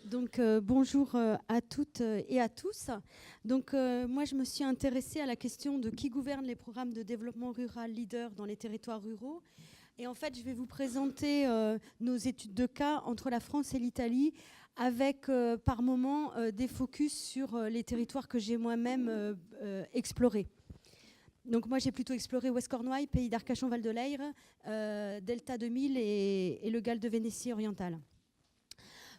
Donc bonjour à toutes et à tous. Donc moi je me suis intéressée à la question de qui gouverne les programmes de développement rural leader dans les territoires ruraux. Et en fait je vais vous présenter nos études de cas entre la France et l'Italie avec par moment des focus sur les territoires que j'ai moi-même explorés. Donc moi j'ai plutôt exploré Ouest Cornouailles, Pays d'Arcachon-Val de Leyre, Delta 2000 et le Galles de Vénétie orientale.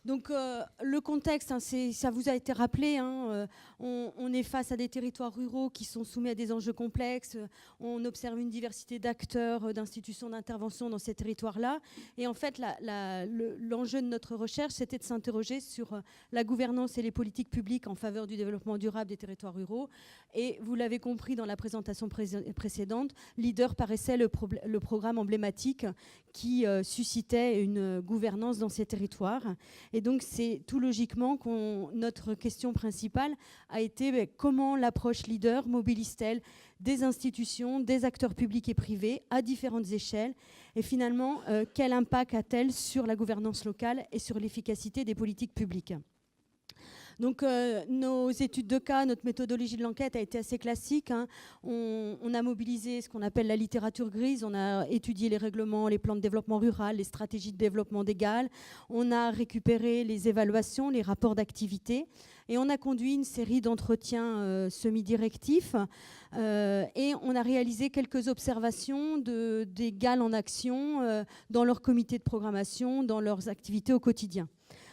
Donc le contexte, ça vous a été rappelé, on est face à des territoires ruraux qui sont soumis à des enjeux complexes, on observe une diversité d'acteurs, d'institutions d'intervention dans ces territoires-là. Et en fait, l'enjeu de notre recherche, c'était de s'interroger sur la gouvernance et les politiques publiques en faveur du développement durable des territoires ruraux. Et vous l'avez compris dans la présentation précédente, LEADER paraissait le programme emblématique qui suscitait une gouvernance dans ces territoires. Et donc, c'est tout logiquement notre question principale a été comment l'approche LEADER mobilise-t-elle des institutions, des acteurs publics et privés à différentes échelles, et finalement, quel impact a-t-elle sur la gouvernance locale et sur l'efficacité des politiques publiques ? Donc nos études de cas, notre méthodologie de l'enquête a été assez classique. On a mobilisé ce qu'on appelle la littérature grise, on a étudié les règlements, les plans de développement rural, les stratégies de développement d'égal, on a récupéré les évaluations, les rapports d'activité et on a conduit une série d'entretiens semi-directifs et on a réalisé quelques observations des GAL en action dans leur comité de programmation, dans leurs activités au quotidien.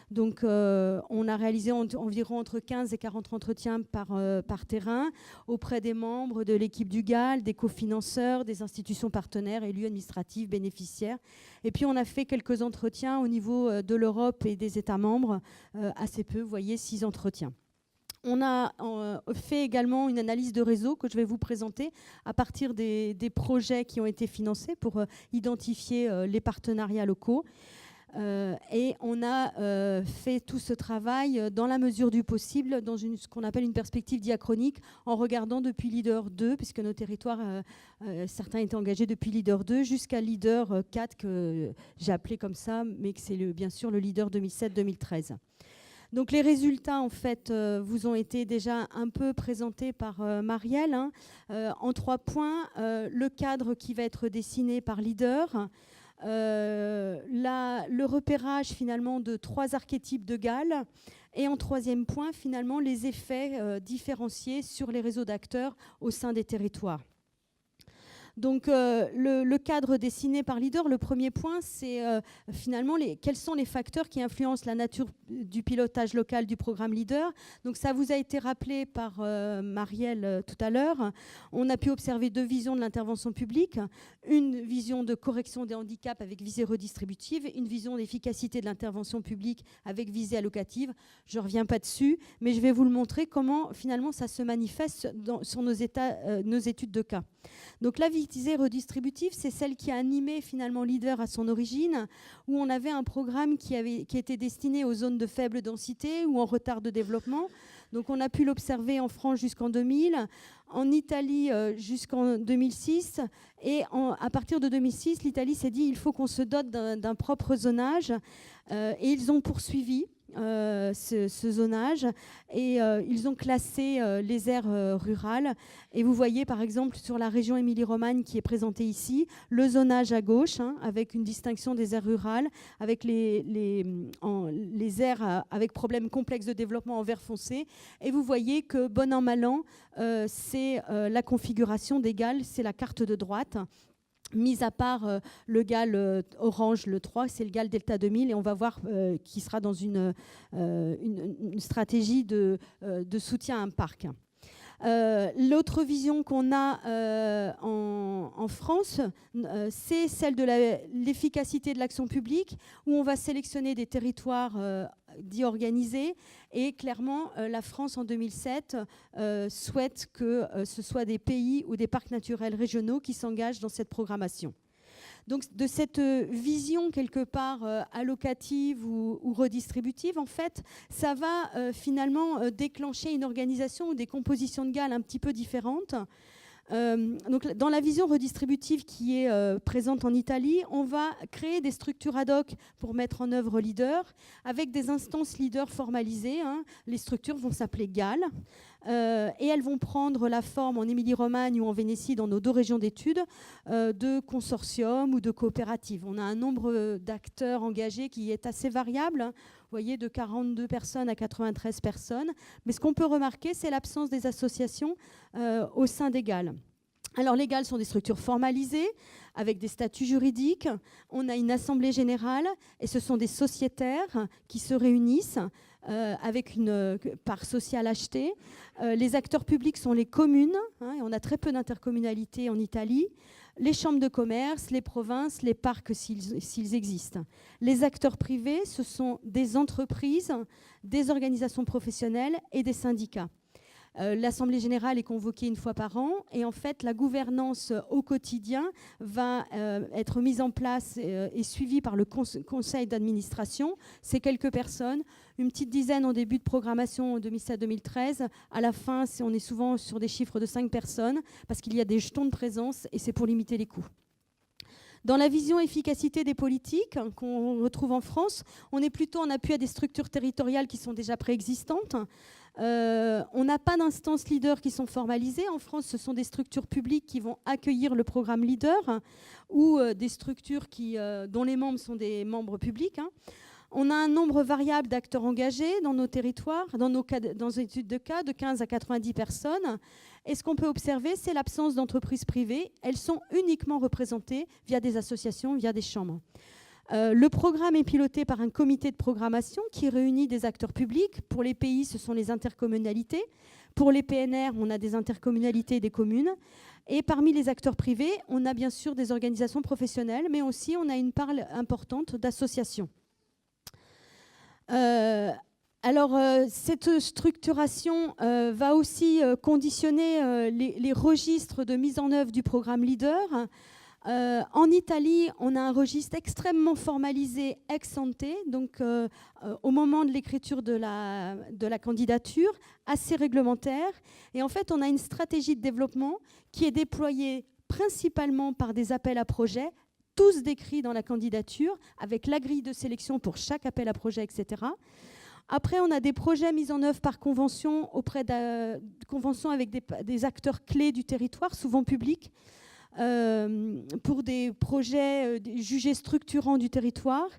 Donc, on a réalisé environ entre 15 et 40 entretiens par terrain auprès des membres de l'équipe du GAL, des cofinanceurs, des institutions partenaires, élus administratifs, bénéficiaires. Et puis, on a fait quelques entretiens au niveau de l'Europe et des États membres, assez peu, vous voyez, 6 entretiens. On a fait également une analyse de réseau que je vais vous présenter à partir des projets qui ont été financés pour identifier les partenariats locaux. Et on a fait tout ce travail dans la mesure du possible dans ce qu'on appelle une perspective diachronique en regardant depuis Leader 2, puisque nos territoires, certains étaient engagés depuis Leader 2 jusqu'à Leader 4 que j'ai appelé comme ça, mais que c'est bien sûr le Leader 2007-2013. Donc les résultats en fait vous ont été déjà un peu présentés par Marielle en 3 points. Le cadre qui va être dessiné par Leader, le repérage finalement de 3 archétypes de GAL et en 3e point finalement les effets différenciés sur les réseaux d'acteurs au sein des territoires. Donc le cadre dessiné par Leader, le premier point, c'est finalement quels sont les facteurs qui influencent la nature du pilotage local du programme Leader. Donc ça vous a été rappelé par Marielle tout à l'heure. On a pu observer 2 visions de l'intervention publique, une vision de correction des handicaps avec visée redistributive, une vision d'efficacité de l'intervention publique avec visée allocative. Je ne reviens pas dessus, mais je vais vous le montrer comment finalement ça se manifeste sur nos études de cas. Donc la visée redistributive, c'est celle qui a animé finalement Leader à son origine, où on avait un programme qui était destiné aux zones de faible densité ou en retard de développement. Donc on a pu l'observer en France jusqu'en 2000, en Italie jusqu'en 2006, et à partir de 2006, l'Italie s'est dit il faut qu'on se dote d'un propre zonage, et ils ont poursuivi ce zonage et ils ont classé les aires rurales et vous voyez par exemple sur la région Émilie-Romagne qui est présentée ici, le zonage à gauche avec une distinction des aires rurales avec les aires avec problèmes complexes de développement en vert foncé et vous voyez que bon an mal an c'est la configuration des GAL, c'est la carte de droite. Mis à part le GAL orange, le 3, c'est le GAL Delta 2000 et on va voir qui sera dans une stratégie de soutien à un parc. L'autre vision qu'on a en France, c'est celle de l'efficacité de l'action publique, où on va sélectionner des territoires dits organisés. Et clairement, la France, en 2007, souhaite que ce soit des pays ou des parcs naturels régionaux qui s'engagent dans cette programmation. Donc de cette vision quelque part allocative ou redistributive, en fait, ça va finalement déclencher une organisation ou des compositions de GAL un petit peu différentes. Donc, dans la vision redistributive qui est présente en Italie, on va créer des structures ad hoc pour mettre en œuvre Leader, avec des instances leaders formalisées. Les structures vont s'appeler GAL, et elles vont prendre la forme en Émilie-Romagne ou en Vénétie, dans nos 2 régions d'études, de consortiums ou de coopératives. On a un nombre d'acteurs engagés qui est assez variable. Vous voyez, de 42 personnes à 93 personnes. Mais ce qu'on peut remarquer, c'est l'absence des associations au sein des GAL. Alors, les GAL sont des structures formalisées, avec des statuts juridiques. On a une assemblée générale, et ce sont des sociétaires qui se réunissent avec une part sociale achetée. Les acteurs publics sont les communes, et on a très peu d'intercommunalité en Italie. Les chambres de commerce, les provinces, les parcs s'ils existent. Les acteurs privés, ce sont des entreprises, des organisations professionnelles et des syndicats. L'Assemblée générale est convoquée 1 fois par an, et en fait la gouvernance au quotidien va être mise en place et suivie par le conseil d'administration. C'est quelques personnes, une petite dizaine en début de programmation 2007-2013. À la fin, on est souvent sur des chiffres de 5 personnes, parce qu'il y a des jetons de présence, et c'est pour limiter les coûts. Dans la vision efficacité des politiques qu'on retrouve en France, on est plutôt en appui à des structures territoriales qui sont déjà préexistantes. On n'a pas d'instances leaders qui sont formalisées. En France, ce sont des structures publiques qui vont accueillir le programme leader, ou des structures dont les membres sont des membres publics. On a un nombre variable d'acteurs engagés dans nos territoires, dans nos études de cas, de 15 à 90 personnes. Et ce qu'on peut observer, c'est l'absence d'entreprises privées. Elles sont uniquement représentées via des associations, via des chambres. Le programme est piloté par un comité de programmation qui réunit des acteurs publics. Pour les pays, ce sont les intercommunalités. Pour les PNR, on a des intercommunalités et des communes. Et parmi les acteurs privés, on a bien sûr des organisations professionnelles, mais aussi on a une part importante d'associations. Cette structuration va aussi conditionner les registres de mise en œuvre du programme Leader. En Italie, on a un registre extrêmement formalisé ex ante, donc au moment de l'écriture de la candidature, assez réglementaire. Et en fait, on a une stratégie de développement qui est déployée principalement par des appels à projets, tous décrits dans la candidature, avec la grille de sélection pour chaque appel à projet, etc. Après, on a des projets mis en œuvre par convention, convention avec des acteurs clés du territoire, souvent publics, pour des projets jugés structurants du territoire.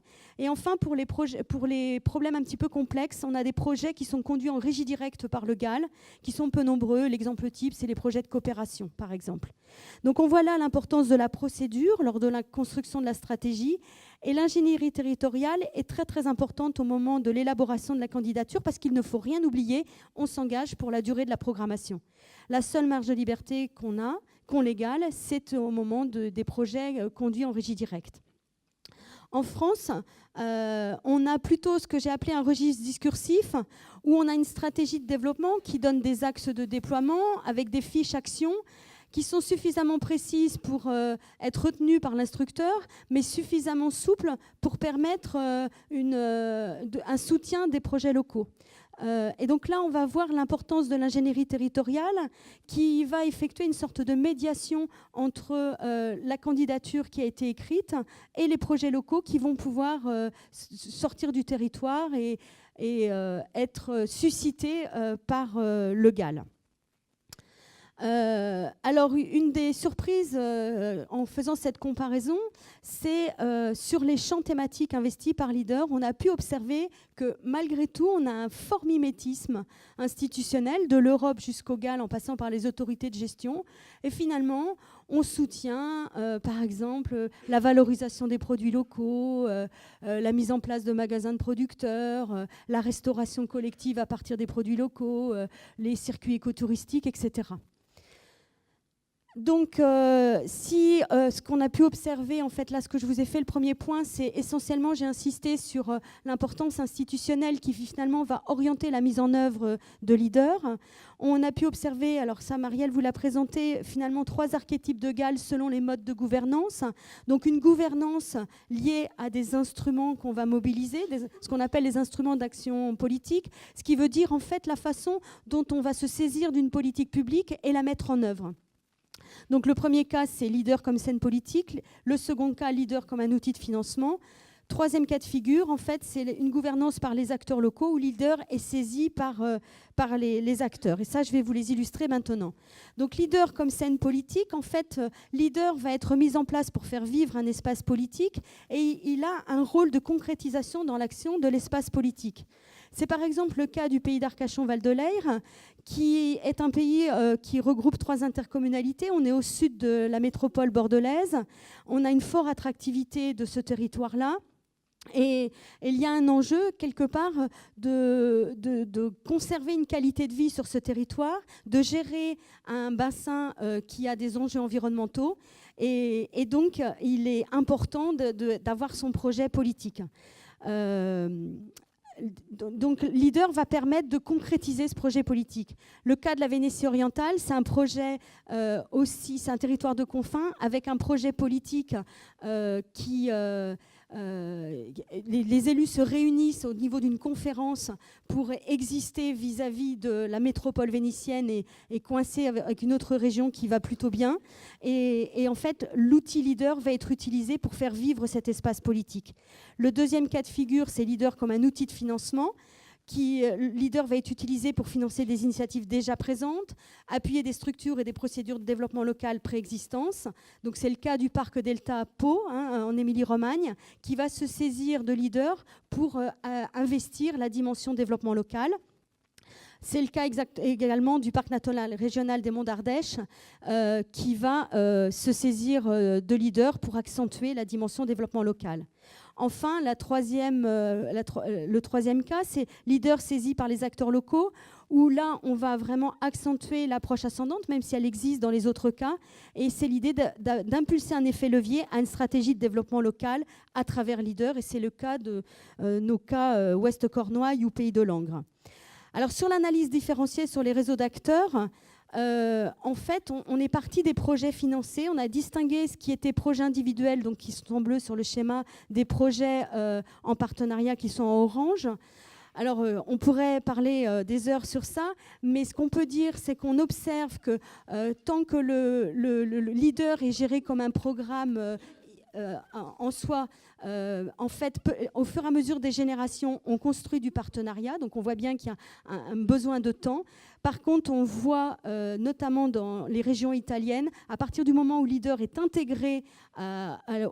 Et enfin, pour les problèmes un petit peu complexes, on a des projets qui sont conduits en régie directe par le GAL, qui sont peu nombreux. L'exemple type, c'est les projets de coopération, par exemple. Donc on voit là l'importance de la procédure lors de la construction de la stratégie. Et l'ingénierie territoriale est très très importante au moment de l'élaboration de la candidature, parce qu'il ne faut rien oublier, on s'engage pour la durée de la programmation. La seule marge de liberté qu'ont les GAL, c'est au moment des projets conduits en régie directe. En France, on a plutôt ce que j'ai appelé un registre discursif, où on a une stratégie de développement qui donne des axes de déploiement avec des fiches actions qui sont suffisamment précises pour être retenues par l'instructeur, mais suffisamment souples pour permettre un soutien des projets locaux. Et donc là, on va voir l'importance de l'ingénierie territoriale qui va effectuer une sorte de médiation entre la candidature qui a été écrite et les projets locaux qui vont pouvoir sortir du territoire et être suscités par le GAL. Alors, une des surprises en faisant cette comparaison, c'est sur les champs thématiques investis par Leader, on a pu observer que malgré tout, on a un fort mimétisme institutionnel de l'Europe jusqu'au GAL en passant par les autorités de gestion. Et finalement, on soutient, par exemple, la valorisation des produits locaux, la mise en place de magasins de producteurs, la restauration collective à partir des produits locaux, les circuits écotouristiques, etc. Donc, ce qu'on a pu observer, en fait, là, ce que je vous ai fait, le premier point, c'est essentiellement, j'ai insisté sur l'importance institutionnelle qui finalement va orienter la mise en œuvre de Leader. On a pu observer, alors ça, Marielle vous l'a présenté, finalement 3 archétypes de GAL selon les modes de gouvernance. Donc, une gouvernance liée à des instruments qu'on va mobiliser, ce qu'on appelle les instruments d'action politique, ce qui veut dire, en fait, la façon dont on va se saisir d'une politique publique et la mettre en œuvre. Donc le premier cas, c'est leader comme scène politique. Le second cas, leader comme un outil de financement. Troisième cas de figure, en fait, c'est une gouvernance par les acteurs locaux où leader est saisi par les acteurs. Et ça, je vais vous les illustrer maintenant. Donc leader comme scène politique, en fait, leader va être mis en place pour faire vivre un espace politique et il a un rôle de concrétisation dans l'action de l'espace politique. C'est par exemple le cas du pays d'Arcachon-Val de Leyre, qui est un pays qui regroupe 3 intercommunalités. On est au sud de la métropole bordelaise. On a une forte attractivité de ce territoire-là. Et il y a un enjeu, quelque part, de conserver une qualité de vie sur ce territoire, de gérer un bassin qui a des enjeux environnementaux. Et donc, il est important d'avoir son projet politique. Donc, leader va permettre de concrétiser ce projet politique. Le cas de la Vénétie orientale, c'est un projet aussi, c'est un territoire de confins avec un projet politique qui... les élus se réunissent au niveau d'une conférence pour exister vis-à-vis de la métropole vénitienne et coincés avec une autre région qui va plutôt bien. Et en fait, l'outil leader va être utilisé pour faire vivre cet espace politique. Le deuxième cas de figure, c'est leader comme un outil de financement. Leader va être utilisé pour financer des initiatives déjà présentes, appuyer des structures et des procédures de développement local préexistantes. Donc c'est le cas du parc Delta Pau, en Émilie-Romagne, qui va se saisir de leader pour investir la dimension développement local. C'est le cas également du parc national régional des Monts d'Ardèche, qui va se saisir de leader pour accentuer la dimension développement local. Enfin, le troisième cas, c'est leader saisi par les acteurs locaux, où là, on va vraiment accentuer l'approche ascendante, même si elle existe dans les autres cas. Et c'est l'idée d'impulser un effet levier à une stratégie de développement local à travers leader. Et c'est le cas de nos cas Ouest Cornouailles ou Pays de Langres. Alors, sur l'analyse différenciée sur les réseaux d'acteurs, en fait, on est parti des projets financés. On a distingué ce qui était projets individuels, donc qui sont en bleu sur le schéma, des projets en partenariat qui sont en orange. Alors, on pourrait parler des heures sur ça, mais ce qu'on peut dire, c'est qu'on observe que tant que le leader est géré comme un programme en soi, en fait, au fur et à mesure des générations, on construit du partenariat. Donc, on voit bien qu'il y a un besoin de temps. Par contre, on voit, notamment dans les régions italiennes, à partir du moment où leader est intégré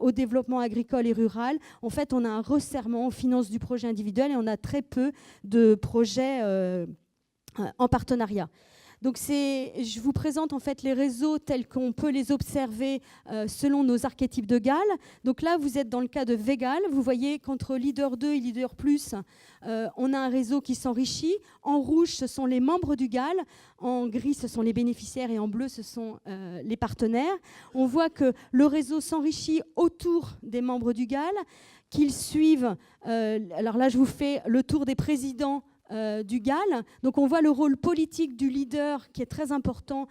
au développement agricole et rural, en fait, on a un resserrement aux finances du projet individuel et on a très peu de projets en partenariat. Donc je vous présente en fait les réseaux tels qu'on peut les observer selon nos archétypes de GAL. Donc là, vous êtes dans le cas de VGAL. Vous voyez qu'entre Leader 2 et Leader Plus, on a un réseau qui s'enrichit. En rouge, ce sont les membres du GAL. En gris, ce sont les bénéficiaires. Et en bleu, ce sont les partenaires. On voit que le réseau s'enrichit autour des membres du GAL, qu'ils suivent. Alors là, je vous fais le tour des présidents du GAL. Donc on voit le rôle politique du leader qui est très important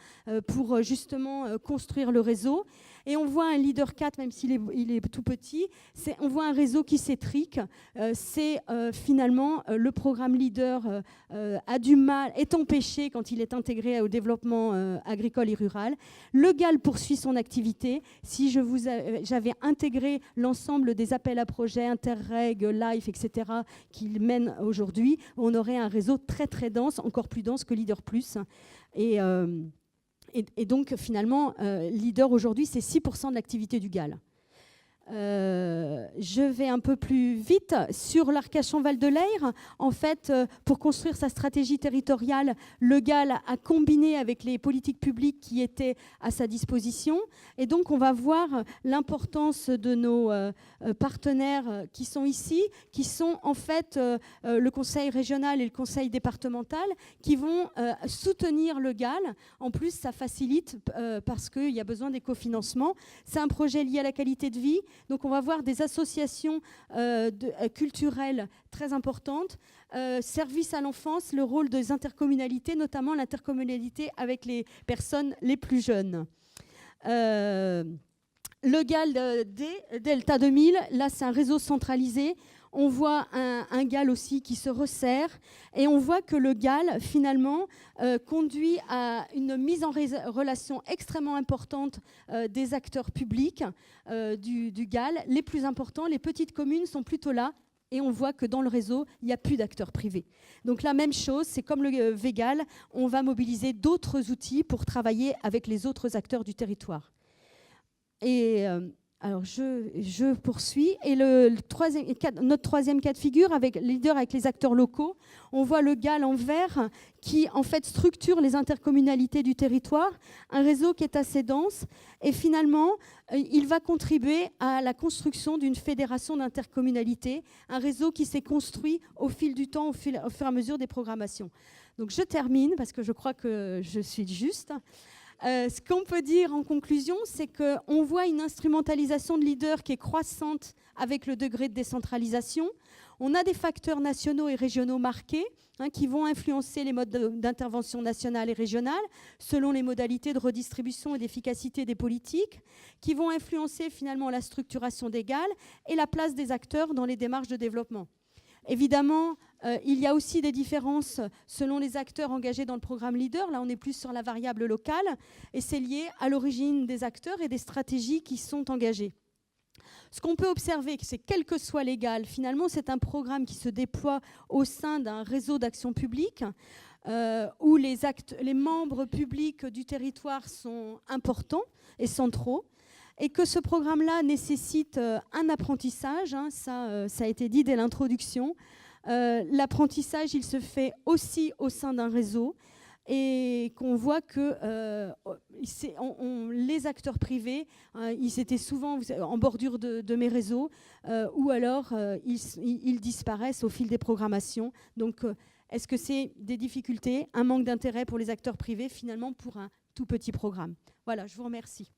pour justement construire le réseau. Et on voit un leader 4, même s'il est tout petit, on voit un réseau qui s'étrique. C'est finalement le programme leader a du mal, est empêché quand il est intégré au développement agricole et rural. Le GAL poursuit son activité. Si j'avais intégré l'ensemble des appels à projets, Interreg, LIFE, etc., qu'il mène aujourd'hui, on aurait un réseau très très dense, encore plus dense que Leader Plus. Et donc, finalement, leader aujourd'hui, c'est 6% de l'activité du GAL. Je vais un peu plus vite sur l'Arcachon-Val de Leyre. En fait, pour construire sa stratégie territoriale, le GAL a combiné avec les politiques publiques qui étaient à sa disposition. Et donc, on va voir l'importance de nos partenaires qui sont ici, qui sont en fait le conseil régional et le conseil départemental, qui vont soutenir le GAL. En plus, ça facilite parce qu'il y a besoin des cofinancements. C'est un projet lié à la qualité de vie. Donc on va voir des associations culturelles très importantes, service à l'enfance, le rôle des intercommunalités, notamment l'intercommunalité avec les personnes les plus jeunes. Le GAL Delta 2000, là c'est un réseau centralisé. On voit un GAL aussi qui se resserre. Et on voit que le GAL, finalement, conduit à une mise en relation extrêmement importante des acteurs publics du GAL. Les plus importants, les petites communes sont plutôt là. Et on voit que dans le réseau, il n'y a plus d'acteurs privés. Donc la même chose, c'est comme le VGAL, on va mobiliser d'autres outils pour travailler avec les autres acteurs du territoire. Et alors je poursuis. Et notre troisième cas de figure, avec leader avec les acteurs locaux, on voit le GAL en vert qui en fait structure les intercommunalités du territoire, un réseau qui est assez dense. Et finalement, il va contribuer à la construction d'une fédération d'intercommunalités, un réseau qui s'est construit au fil du temps, au fur et à mesure des programmations. Donc je termine, parce que je crois que je suis juste. Ce qu'on peut dire en conclusion, c'est qu'on voit une instrumentalisation de leaders qui est croissante avec le degré de décentralisation. On a des facteurs nationaux et régionaux marqués qui vont influencer les modes d'intervention nationale et régionale selon les modalités de redistribution et d'efficacité des politiques, qui vont influencer finalement la structuration des GAL et la place des acteurs dans les démarches de développement. Évidemment, il y a aussi des différences selon les acteurs engagés dans le programme LEADER. Là, on est plus sur la variable locale et c'est lié à l'origine des acteurs et des stratégies qui sont engagées. Ce qu'on peut observer, c'est quel que soit l'égal, finalement, c'est un programme qui se déploie au sein d'un réseau d'action publique où les membres publics du territoire sont importants et centraux. Et que ce programme-là nécessite un apprentissage, ça a été dit dès l'introduction. L'apprentissage, il se fait aussi au sein d'un réseau et qu'on voit que les acteurs privés, ils étaient souvent en bordure de mes réseaux ou alors ils disparaissent au fil des programmations. Donc, est-ce que c'est des difficultés, un manque d'intérêt pour les acteurs privés, finalement, pour un tout petit programme? Voilà, je vous remercie.